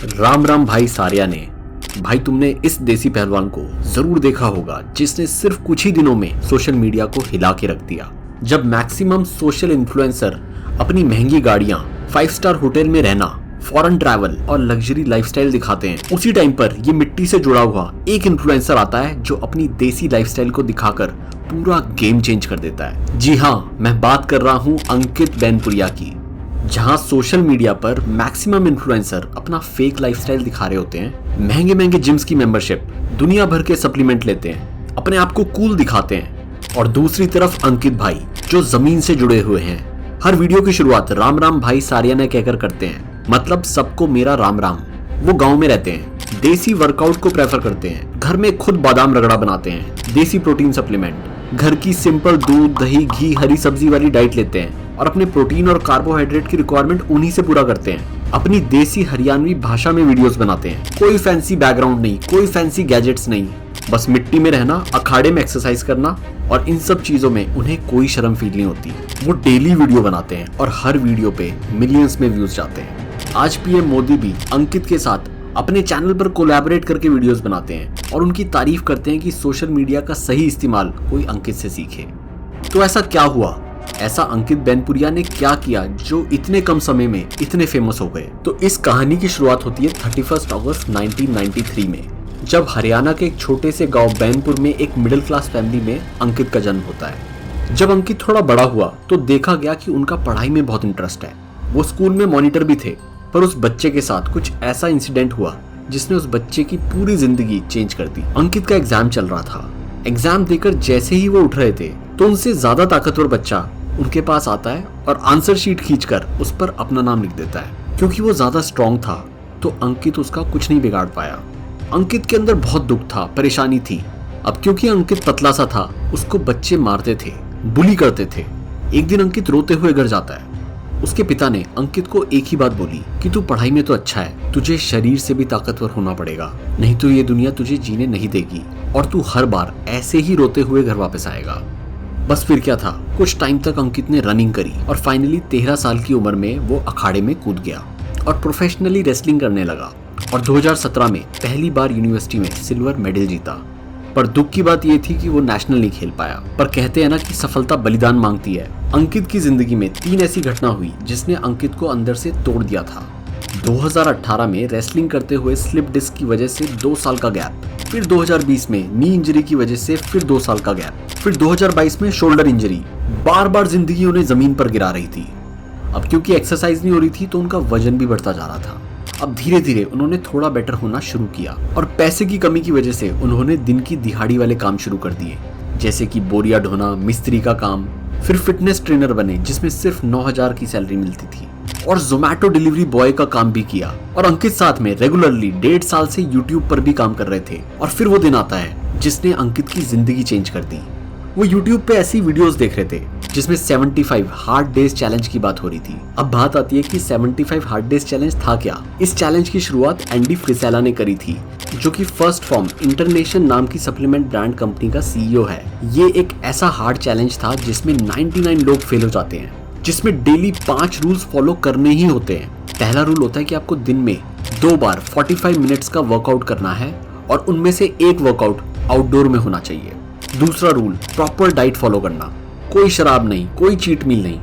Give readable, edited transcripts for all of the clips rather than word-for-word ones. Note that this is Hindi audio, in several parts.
राम राम भाई सारिया ने। भाई तुमने इस देसी पहलवान को जरूर देखा होगा जिसने सिर्फ कुछ ही दिनों में सोशल मीडिया को हिला के रख दिया। जब मैक्सिमम सोशल इन्फ्लुएंसर अपनी महंगी गाड़ियां, 5 स्टार होटल में रहना, फॉरेन ट्रैवल और लग्जरी लाइफस्टाइल दिखाते हैं, उसी टाइम पर ये मिट्टी से जुड़ा हुआ एक इन्फ्लुएंसर आता है जो अपनी देसी लाइफस्टाइल को दिखाकर पूरा गेम चेंज कर देता है। जी हाँ, मैं बात कर रहा हूँ अंकित बैनपुरिया की। जहां सोशल मीडिया पर मैक्सिमम इन्फ्लुएंसर अपना फेक लाइफस्टाइल दिखा रहे होते हैं, महंगे महंगे जिम्स की मेंबरशिप, दुनिया भर के सप्लीमेंट लेते हैं, अपने आप को कूल दिखाते हैं, और दूसरी तरफ अंकित भाई जो जमीन से जुड़े हुए हैं, हर वीडियो की शुरुआत राम राम भाई सारिया ने कहकर करते हैं, मतलब सबको मेरा राम राम। वो गाँव में रहते हैं, देसी वर्कआउट को प्रेफर करते हैं, घर में खुद बादाम रगड़ा बनाते हैं, देसी प्रोटीन सप्लीमेंट, घर की सिंपल दूध, दही, घी, हरी सब्जी वाली डाइट लेते हैं और अपने प्रोटीन और कार्बोहाइड्रेट की रिक्वायरमेंट उन्हीं से पूरा करते हैं। अपनी देसी हरियाणवी भाषा में वीडियोस बनाते हैं। कोई फैंसी बैकग्राउंड नहीं, कोई फैंसी गैजेट्स नहीं, बस मिट्टी में रहना, अखाड़े में एक्सरसाइज करना, और इन सब चीजों में उन्हें कोई शर्म फील नहीं होती। वो डेली वीडियो बनाते हैं और हर वीडियो पे मिलियंस में व्यूज जाते हैं। आज पीएम मोदी भी अंकित के साथ अपने चैनल पर कोलैबोरेट करके वीडियोस बनाते हैं और उनकी तारीफ करते हैं कि सोशल मीडिया का सही इस्तेमाल कोई अंकित से सीखे। तो ऐसा क्या हुआ? ऐसा अंकित बैनपुरिया ने क्या किया जो इतने कम समय में इतने फेमस हो गए? तो इस कहानी की शुरुआत होती है 31 अगस्त 1993 में, जब हरियाणा के एक छोटे से गांव बैनपुर में एक मिडिल क्लास फैमिली में अंकित का जन्म होता है। जब अंकित थोड़ा बड़ा हुआ तो देखा गया कि उनका पढ़ाई में बहुत इंटरेस्ट है। वो स्कूल में मॉनिटर भी थे, पर उस बच्चे के साथ कुछ ऐसा इंसिडेंट हुआ जिसने उस बच्चे की पूरी जिंदगी चेंज कर दी। अंकित का एग्जाम चल रहा था। एग्जाम देकर जैसे ही वो उठ रहे थे तो उनसे ज्यादा ताकतवर बच्चा उनके पास आता है और आंसर शीट खींचकर उस पर अपना नाम लिख देता है। क्योंकि वो ज्यादा स्ट्रांग था तो अंकित उसका कुछ नहीं बिगाड़ पाया। अंकित के अंदर बहुत दुख था, परेशानी थी। अब क्योंकि अंकित पतला सा था, उसको बच्चे मारते थे, बुली करते थे। एक दिन अंकित रोते हुए घर जाता है। उसके पिता ने अंकित को एक ही बात बोली कि तू पढ़ाई में तो अच्छा है, तुझे शरीर से भी ताकतवर होना पड़ेगा, नहीं तो ये दुनिया तुझे जीने नहीं देगी और तू हर बार ऐसे ही रोते हुए घर वापस आएगा। बस फिर क्या था, कुछ टाइम तक अंकित ने रनिंग करी और फाइनली 13 साल की उम्र में वो अखाड़े में कूद गया और प्रोफेशनली रेसलिंग करने लगा और 2017 में पहली बार यूनिवर्सिटी में सिल्वर मेडल जीता। पर दुख की बात यह थी कि वो नेशनल नहीं खेल पाया। पर कहते हैं ना कि सफलता बलिदान मांगती है। अंकित की जिंदगी में 3 ऐसी घटना हुई जिसने अंकित को अंदर से तोड़ दिया था। 2018 में रेसलिंग करते हुए स्लिप डिस्क की वजह से 2 साल का गैप, फिर 2020 में नी इंजरी की वजह से फिर 2 साल का गैप, फिर 2022 में शोल्डर इंजरी। बार बार जिंदगी उन्हें जमीन पर गिरा रही थी। अब क्योंकि एक्सरसाइज नहीं हो रही थी तो उनका वजन भी बढ़ता जा रहा था। अब धीरे धीरे उन्होंने थोड़ा बेटर होना शुरू किया और पैसे की कमी की वजह से उन्होंने दिन की दिहाड़ी वाले काम शुरू कर दिए, जैसे कि बोरिया ढोना, मिस्त्री का काम। फिर फिटनेस ट्रेनर बने जिसमें सिर्फ 9,000 की सैलरी मिलती थी, और जोमैटो डिलीवरी बॉय का काम भी किया। और अंकित साथ में रेगुलरली 1.5 साल से यूट्यूब पर भी काम कर रहे थे। और फिर वो दिन आता है जिसने अंकित की जिंदगी चेंज कर दी। वो यूट्यूब पे ऐसी वीडियोस देख रहे थे जिसमें 75 हार्ड डेज चैलेंज की बात हो रही थी। अब बात आती है कि 75 हार्ड डेज चैलेंज था क्या। इस चैलेंज की शुरुआत एंडी फ्रिसेला ने करी थी, जो कि फर्स्ट फॉर्म इंटरनेशनल नाम की सप्लीमेंट ब्रांड कंपनी का सीईओ है। ये एक ऐसा हार्ड चैलेंज था जिसमें 99 लोग फेल हो जाते हैं, जिसमें डेली 5 रूल्स फॉलो करने ही होते हैं। पहला रूल होता है कि आपको दिन में 2 बार 45 मिनट्स का वर्कआउट करना है और उनमें से एक वर्कआउट आउटडोर में होना चाहिए। दूसरा रूल, प्रॉपर डाइट फॉलो करना, कोई शराब नहीं, कोई चीट मील नहीं।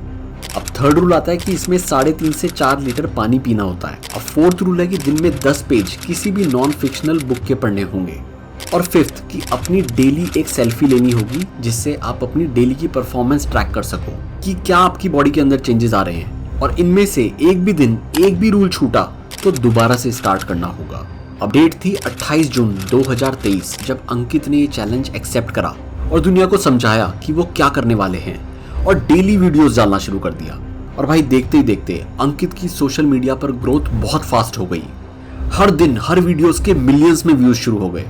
अब थर्ड रूल आता है कि इसमें 3.5 से 4 लीटर पानी पीना होता है। अब फोर्थ रूल है कि दिन में 10 पेज किसी भी नॉन फिक्शनल बुक के पढ़ने होंगे। और फिफ्थ कि अपनी डेली एक सेल्फी लेनी होगी जिससे आप अपनी डेली की परफॉर्मेंस ट्रैक कर सको कि क्या आपकी बॉडी के अंदर चेंजेस आ रहे हैं। और इनमें से एक भी दिन, एक भी रूल छूटा तो दोबारा से स्टार्ट करना होगा। अपडेट थी 28 जून 2023 जब अंकित ने ये चैलेंज एक्सेप्ट करा और दुनिया को समझाया कि वो क्या करने वाले हैं, और डेली वीडियोस डालना शुरू कर दिया। और भाई देखते ही देखते अंकित की सोशल मीडिया पर ग्रोथ बहुत फास्ट हो गई। हर दिन हर वीडियोस के मिलियंस में व्यूज शुरू हो गए।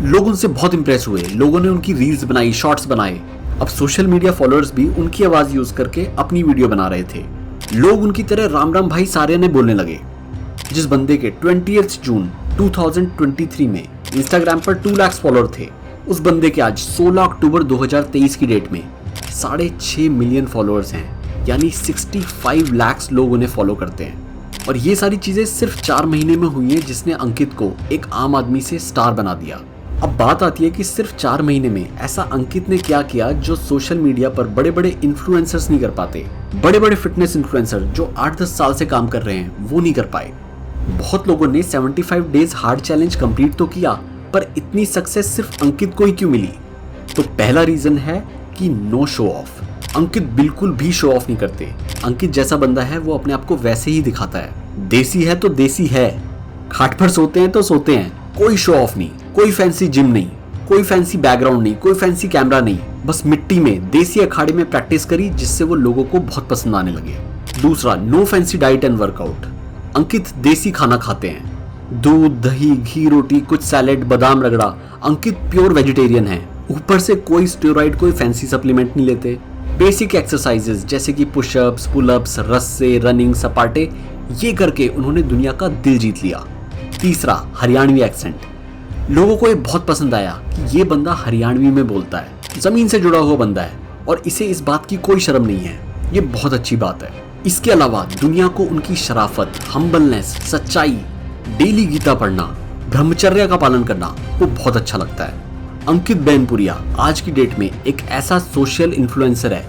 लोग उनसे बहुत इंप्रेस हुए, लोगों ने उनकी रील्स बनाई, शॉर्ट्स बनाए। अब सोशल मीडिया फॉलोअर्स भी उनकी आवाज यूज करके अपनी वीडियो बना रहे थे। लोग उनकी तरह राम राम भाई सारिया ने बोलने लगे। जिस बंदे के 20 जून 2023 में इंस्टाग्राम पर 2 लाख फॉलोअर थे, उस बंदे के आज 16 अक्टूबर 2023 की डेट में 6.5 मिलियन फॉलोअर्स हैं, यानी 65 लाख लोग उन्हें फॉलो करते हैं। और ये सारी चीजें सिर्फ 4 महीने में हुई है, जिसने अंकित को एक आम आदमी से स्टार बना दिया। अब बात आती है कि सिर्फ 4 महीने में ऐसा अंकित ने क्या किया जो सोशल मीडिया पर बड़े बड़े इन्फ्लुएंसर्स नहीं कर पाते। बड़े बड़े फिटनेस इन्फ्लुएंसर जो 8-10 साल से काम कर रहे हैं वो नहीं कर पाए। बहुत लोगों ने 75 डेज हार्ड चैलेंज कंप्लीट तो किया, पर इतनी सक्सेस सिर्फ अंकित को ही क्यों मिली? तो पहला रीजन है कि नो शो ऑफ। अंकित बिल्कुल भी शो ऑफ नहीं करते। अंकित जैसा बंदा है वो अपने आप को वैसे ही दिखाता है। देसी है तो देसी है, खाट पर सोते हैं तो सोते हैं। कोई शो ऑफ नहीं, कोई फैंसी जिम नहीं, कोई फैंसी बैकग्राउंड नहीं, कोई फैंसी कैमरा नहीं। बस मिट्टी में देसी अखाड़े में प्रैक्टिस करी, जिससे वो लोगों को बहुत पसंद आने लगे। दूसरा, no fancy diet and workout. Ankit देसी खाना खाते हैं, दूध, दही, घी, रोटी, कुछ सैलेड, बादाम रगड़ा। अंकित प्योर वेजिटेरियन है। ऊपर से कोई स्टेरॉइड, कोई फैंसी सप्लीमेंट नहीं लेते। बेसिक एक्सरसाइजेस जैसे कि पुशअप्स, पुलअप्स, रस्से, रनिंग, सपाटे, ये करके उन्होंने दुनिया का दिल जीत लिया। तीसरा, हरियाणवी एक्सेंट। लोगों को ये बहुत पसंद आया कि ये बंदा हरियाणवी में बोलता है, जमीन से जुड़ा हुआ बंदा है और इसे इस बात की कोई शर्म नहीं है। ये बहुत अच्छी बात है। इसके अलावा दुनिया को उनकी शराफत, हम्बलनेस, सच्चाई, डेली गीता पढ़ना, ब्रह्मचर्य का पालन करना वो बहुत अच्छा लगता है। अंकित बैनपुरिया आज की डेट में एक ऐसा सोशल इन्फ्लुएंसर है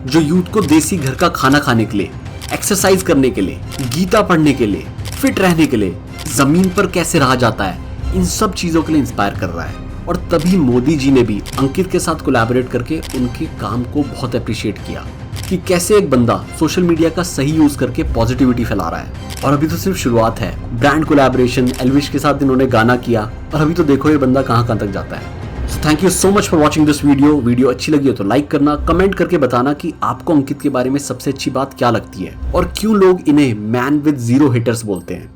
जो यूथ को देसी घर का खाना खाने के लिए, एक्सरसाइज करने के लिए, गीता पढ़ने के लिए, फिट रहने के लिए, जमीन पर कैसे रहा जाता है, इन सब चीजों के लिए इंस्पायर कर रहा है। और तभी मोदी जी ने भी अंकित के साथ कोलैबोरेट करके उनके काम को बहुत अप्रिशिएट किया कि कैसे एक बंदा सोशल मीडिया का सही यूज करके पॉजिटिविटी फैला रहा है। और अभी तो सिर्फ शुरुआत है। ब्रांड कोलैबोरेशन, एल्विश के साथ इन्होंने गाना किया और अभी तो देखो ये बंदा कहां तक जाता है। So thank you so much for watching this video. Video अच्छी लगी हो तो लाइक करना, कमेंट करके बताना कि आपको अंकित के बारे में सबसे अच्छी बात क्या लगती है और क्यों लोग इन्हें मैन विद 0 हिटर्स बोलते हैं।